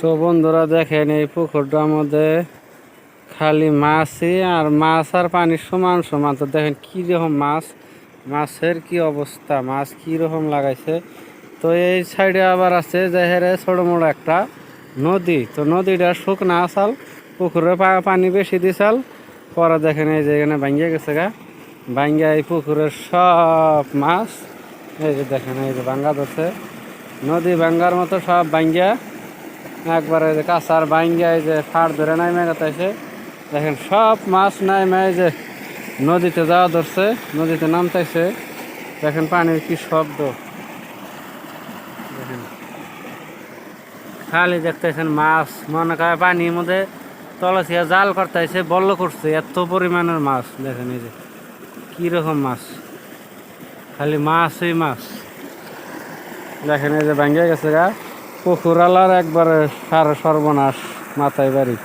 তো বন্ধুরা দেখেন এই পুকুরটার মধ্যে খালি মাছই আর মাছ আর পানির সমান সমান। তো দেখেন কীরকম মাছ, মাছের কি অবস্থা, মাছ কীরকম লাগাইছে। তো এই সাইডে আবার আছে যে হেরে ছোটো মোটো একটা নদী। তো নদীটা শুকনা আসাল, পুকুরে পানি বেশি দিছাল, পরে দেখেন এই যে এখানে ভাঙ্গিয়া গেছে গা, ভাঙ্গিয়া এই পুকুরের সব মাছ এই যে দেখেন এই যে ভাঙ্গা ধরছে, নদী ভাঙ্গার মতো সব ভাঙ্গিয়া একবারে যে কাঁচার ভাঙ্গিয়া এই যে ফাড় ধরে নামে গেছে। দেখেন সব মাছ নামে এই যে নদীতে যাওয়া ধরছে, নদীতে নামতেছে। দেখেন পানির কি শব্দ, দেখেন খালি দেখতেছেন মাছ, মনে করে পানির মধ্যে তলাছিয়া জাল করতেছে, বল্ল করছে, এত পরিমাণের মাছ। দেখেন এই যে কীরকম মাছ, খালি মাছই মাছ। দেখেন এই যে ভাঙ্গিয়া গেছে গা পুকুরালার একবারে সারা সর্বনাশ মাথায় বাড়ি।